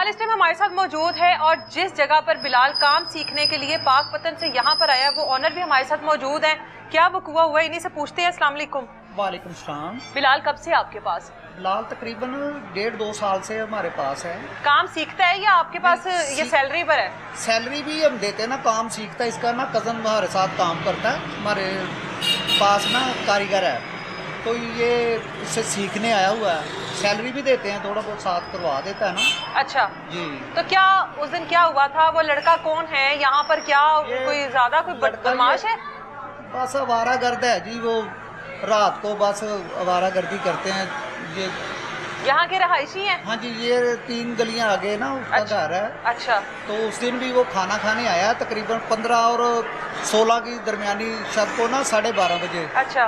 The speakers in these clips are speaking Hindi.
बिलाल इस टाइम हमारे साथ मौजूद है और जिस जगह पर बिलाल काम सीखने के लिए पाकपतन से यहाँ पर आया वो ऑनर भी हमारे साथ मौजूद है। क्या वक़ुआ हुआ इन्हीं से पूछते हैं। अस्सलाम वालेकुम। वालेकुम सलाम। बिलाल कब से आपके पास? बिलाल तकरीबन 1.5-2 साल से हमारे पास है। काम सीखता है या आपके पास ये सैलरी पर है? सैलरी भी हम देते हैं ना, काम सीखता है। इसका ना कज़न हमारे साथ काम करता है, हमारे पास ना कारीगर है, तो ये इससे सीखने आया हुआ है। सैलरी भी देते हैं, थोड़ा बहुत साथ करवा देता है ना। अच्छा जी। तो क्या उस दिन क्या हुआ था? वो लड़का कौन है यहाँ पर? क्या कोई ज्यादा कोई बदमाश है? बस आवारागर्द है जी। वो रात को बस आवारागर्दी करते हैं। ये यहाँ के रहायशी हैं? हाँ जी, ये 3 गलियां आगे ना उसका घर है। अच्छा। तो उस दिन भी वो खाना खाने आया तकरीबन 15 और 16 की दरमियानी शब को ना 12:30 बजे। अच्छा।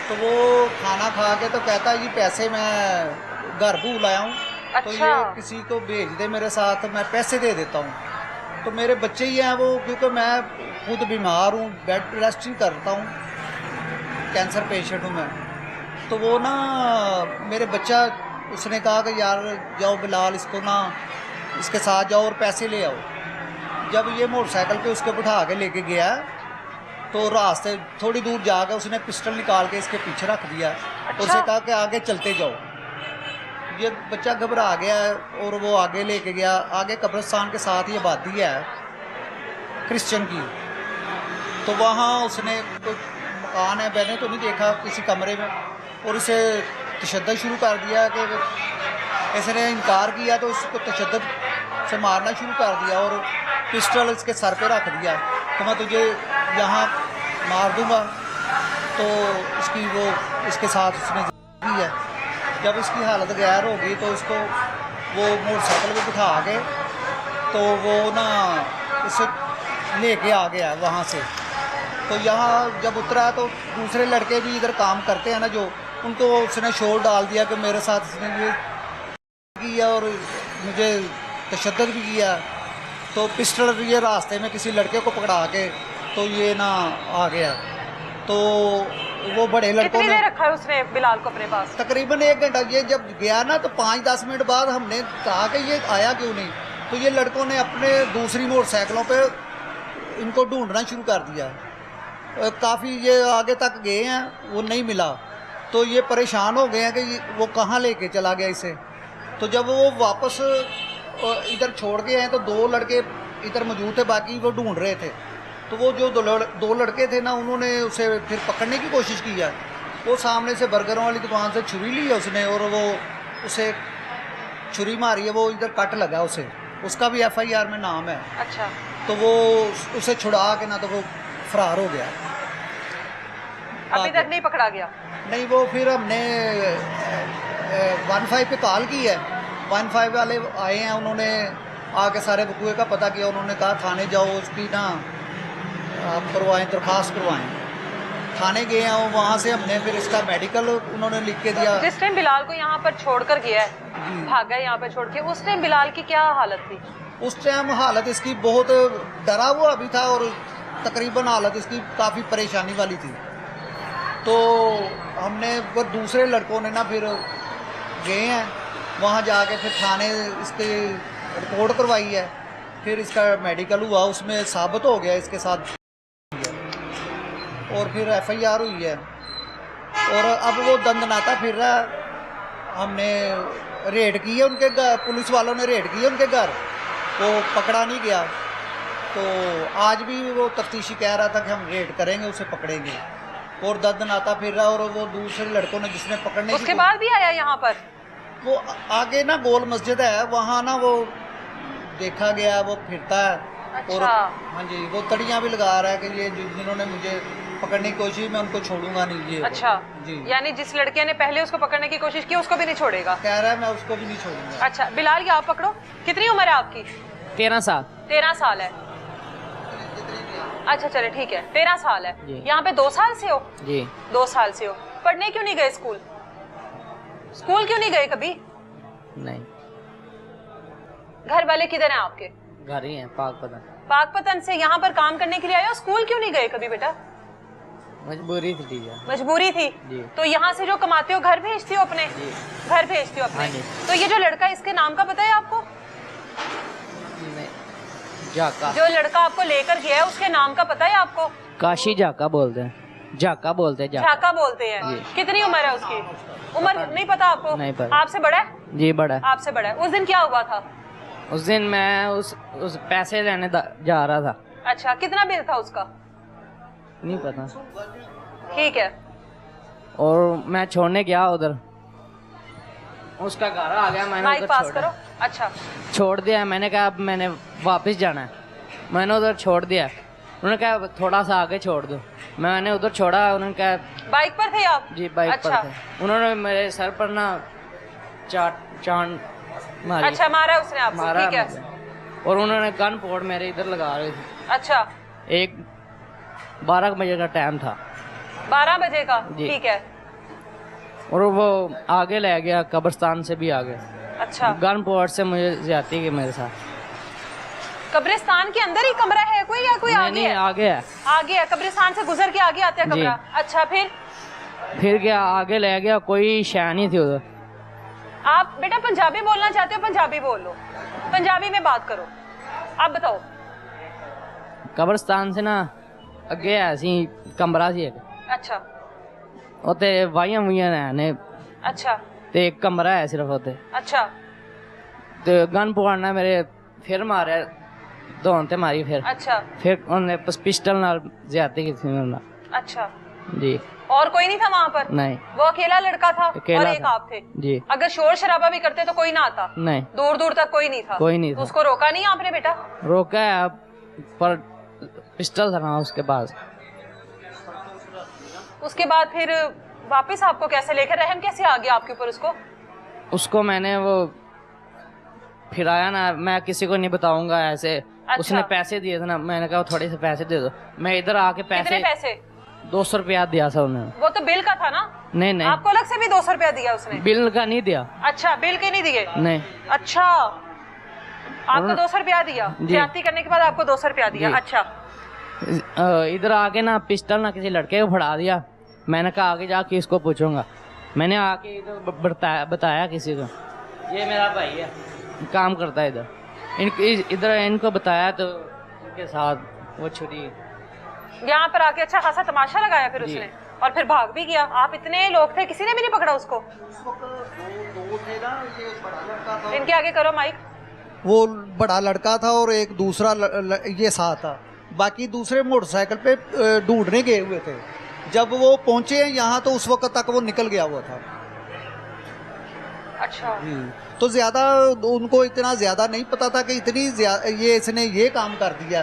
तो वो खाना खा के तो कहता है जी पैसे मैं घर भूल आया हूँ। अच्छा। तो ये किसी को भेज दे मेरे साथ, मैं पैसे दे देता हूँ। तो मेरे बच्चे ही हैं वो, क्योंकि मैं खुद बीमार हूँ, बेड रेस्ट ही करता हूँ, कैंसर पेशेंट हूँ मैं। तो वो ना मेरे बच्चा, उसने कहा कि यार जाओ बिलाल, इसको ना इसके साथ जाओ और पैसे ले आओ। जब ये मोटरसाइकिल पे उसके बिठा के लेके गया तो रास्ते थोड़ी दूर जाकर उसने पिस्टल निकाल के इसके पीछे रख दिया। अच्छा। उसने कहा कि आगे चलते जाओ। ये बच्चा घबरा गया और वो आगे लेके गया। आगे कब्रिस्तान के साथ ही आबादी है क्रिश्चियन की, तो वहाँ उसने कोई मकान है, मैंने तो नहीं देखा, किसी कमरे में, और इसे तशद्दुद शुरू कर दिया कि इसने इनकार किया तो उसको तशद्दुद से मारना शुरू कर दिया और पिस्टल इसके सर पे रख दिया कि मैं तुझे यहाँ मार दूँगा। तो इसके साथ उसने की है। जब इसकी हालत गैर हो गई तो उसको वो मोटरसाइकिल पे बिठा के तो वो ना इसे लेके आ गया वहाँ से। तो यहाँ जब उतरा तो दूसरे लड़के भी इधर काम करते हैं ना, जो उनको उसने शोर डाल दिया कि मेरे साथ इसने ये किया और मुझे तशद्दुद भी किया। तो पिस्टल ये रास्ते में किसी लड़के को पकड़ा के तो ये ना आ गया। तो वो बड़े लड़कों ने रखा है उसने बिलाल को अपने पास? तकरीबन 1 घंटा। ये जब गया ना तो 5-10 मिनट बाद हमने कहा कि ये आया क्यों नहीं, तो ये लड़कों ने अपने दूसरी मोटरसाइकिलों पे इनको ढूंढना शुरू कर दिया। काफ़ी ये आगे तक गए हैं, वो नहीं मिला। तो ये परेशान हो गए हैं कि वो कहाँ लेके चला गया इसे। तो जब वो वापस इधर छोड़ के आए तो 2 लड़के इधर मौजूद थे, बाकी वो ढूंढ रहे थे। तो वो जो 2 लड़के थे ना, उन्होंने उसे फिर पकड़ने की कोशिश की है। वो सामने से बर्गरों वाली दुकान से छुरी ली है उसने और वो उसे छुरी मारी है, वो इधर कट लगा उसे। उसका भी FIR में नाम है। अच्छा। तो वो उसे छुड़ा के ना तो वो फरार हो गया। अभी तक नहीं पकड़ा गया? नहीं, वो फिर हमने 15 पे कॉल की है। 15 वाले आए हैं, उन्होंने आके सारे वकूए का पता किया। उन्होंने कहा थाने जाओ, उसकी ना आप करवाएं, दरख्वास्त करवाएं। थाने गए हैं, वहाँ से हमने फिर इसका मेडिकल उन्होंने लिख के दिया। जिस टाइम बिलाल को यहाँ पर छोड़कर गया है, भागा यहाँ पर छोड़ के, उस टाइम बिलाल की क्या हालत थी? उस टाइम हालत इसकी बहुत डरा हुआ भी था और तकरीबन हालत इसकी काफ़ी परेशानी वाली थी। तो हमने वो दूसरे लड़कों ने ना फिर गए हैं वहाँ जाके फिर थाने इसके रिपोर्ट करवाई है। फिर इसका मेडिकल हुआ, उसमें साबित हो गया इसके साथ, और फिर FIR हुई है। और अब वो दंदनाता फिर रहा। हमने रेड की है उनके घर, पुलिस वालों ने रेड की है उनके घर, वो पकड़ा नहीं गया। तो आज भी वो तफ्तीशी कह रहा था कि हम रेड करेंगे, उसे पकड़ेंगे, और दंदनाता फिर रहा। और वो दूसरे लड़कों ने जिसने पकड़ने उसके बाद भी आया यहाँ पर। वो आगे ना गोल मस्जिद है, वहाँ ना वो देखा गया, वो फिरता है। अच्छा। और हाँ जी, वो तड़ियाँ भी लगा रहा है कि ये जिन्होंने मुझे पकड़ने की कोशिश, मैं उनको छोड़ूंगा नहीं। ये अच्छा जी, यानी जिस लड़के ने पहले उसको पकड़ने की कोशिश की उसको भी नहीं छोड़ेगा? कह रहा है मैं उसको भी नहीं छोड़ूंगा। अच्छा बिलाल, ये आप पकड़ो। कितनी उम्र है आपकी? 13 साल। 13 साल है। अच्छा चले ठीक है, 13 साल है। यहाँ पे 2 साल से हो? जी। 2 साल से हो। पढ़ने क्यों नहीं गए स्कूल? स्कूल क्यों नहीं गए कभी? नहीं। घर वाले किधर हैं आपके? घर ही है, पाकपतन। पाकपतन से यहाँ पर काम करने के लिए आए हो? स्कूल क्यों नहीं गए कभी बेटा? मजबूरी थी टीचर। मजबूरी थी जी। तो यहाँ से जो कमाते हो घर भेजते हो अपने? जी। घर भेजते हो अपने। हाँ जी। तो ये जो लड़का, इसके नाम का पता है आपको? जाका। जो लड़का आपको लेकर गया है उसके नाम का पता है आपको? काशी जाका बोलते हैं, जाका बोलते हैं, जाका। झाका बोलते हैं। जी। कितनी उम्र है उसकी? उम्र नहीं पता आपको? नहीं पता। आपसे बड़ा है? जी बड़ा है। आपसे बड़ा है। उस दिन क्या हुआ था? उस दिन मैं उस पैसे लेने जा रहा था। अच्छा, कितना बिल था उसका? नहीं पता। ठीक है। और मैं छोड़ने गया उधर, उसका घर आ गया, मैंने माइक उधर पास छोड़ा। करो। अच्छा, छोड़ दिया। मैंने कहा अब मैंने वापस जाना है, मैंने उधर छोड़ दिया। उन्होंने कहा थोड़ा सा आगे छोड़ दो, मैंने उधर छोड़ा। उन्होंने कहा बाइक पर थे आप? जी बाइक अच्छा। पर थे। उन्होंने मेरे सर पर ना चांद मारी। अच्छा, मारा उसने आपको? मारा ठीक है। मुझे। और उन्होंने गन पॉइंट मेरे इधर लगा रहे थे। अच्छा, एक 12 बजे का टाइम था। 12 बजे का? जी। ठीक है। और वो आगे ले गया, कब्रिस्तान से भी आगे। अच्छा, गन पॉइंट से मुझे ज्यादती की मेरे साथ। कब्रिस्तान के अंदर ही कमरा है कोई या कोई नहीं आगे नहीं, है? आगे है। आगे है, कब्रिस्तान से गुजर के आगे आता है जी। कमरा। अच्छा, फिर गया आगे ले गया, कोई शय नहीं थी उधर। आप बेटा पंजाबी बोलना चाहते हो? पंजाबी बोल लो, पंजाबी में बात करो। आप बताओ। कब्रिस्तान से ना अगे ऐसी कमरा सी एक, अच्छा उत्ते वाहियां वुइयां ने, अच्छा ते एक कमरा है सिर्फ उत्ते। अच्छा ते गन पॉइंट ने मेरे फिर मारे, धौन ते मारी। फिर उन्हें पिस्टल नाल ज्यादती की थी मेरे नाल। अच्छा। जी। और कोई नहीं था वहाँ पर? नहीं। वो अकेला लड़का था अकेला और एक था। आप थे? जी। अगर शोर शराबा भी करते तो कोई ना आता? नहीं, दूर दूर तक कोई नहीं था? कोई नहीं तो था। उसको रोका नहीं आपने बेटा? रोका है पर पिस्टल था ना उसके पास। उसके बाद फिर वापस आपको कैसे लेकर, रहम कैसे आ गया आपके ऊपर? उसको मैंने वो फिराया ना, मैं किसी को नहीं बताऊंगा ऐसे। अच्छा। उसने पैसे दिए थे ना, मैंने कहा थोड़े से पैसे दे दो। मैं इधर आके कितने पैसे? 200 रुपया दिया था उन्होंने। वो तो बिल का था ना? नहीं नहीं, आपको अलग से भी 200 रुपया दिया उसने? बिल का नहीं दिया। अच्छा, बिल के नहीं दिए? नहीं। अच्छा, आपको 200 रुपया दिया? जी। ज्यादती करने के बाद आपको 200 रुपया दिया? जी। अच्छा। इधर आके ना पिस्टल ना किसी लड़के को फड़ा दिया। मैंने कहा आगे जाके इसको पूछूंगा। मैंने आके इधर बताया किसी को, ये मेरा भाई है, काम करता है इधर। इधर इनको बताया तो उनके साथ वो छुरी। यहाँ पर आके अच्छा खासा तमाशा लगाया फिर जी। उसने, और फिर भाग भी गया। आप इतने लोग थे, किसी ने भी नहीं पकड़ा उसको? दो थे ना, ये बड़ा लड़का था, इनके आगे करो माइक। वो बड़ा लड़का था और एक दूसरा ये साथ था। बाकी दूसरे मोटरसाइकिल पे ढूंढने गए हुए थे। जब वो पहुंचे यहाँ तो उस वक्त तक वो निकल गया हुआ था। अच्छा। तो ज्यादा उनको इतना ज्यादा नहीं पता था कि इतनी ये इसने ये काम कर दिया।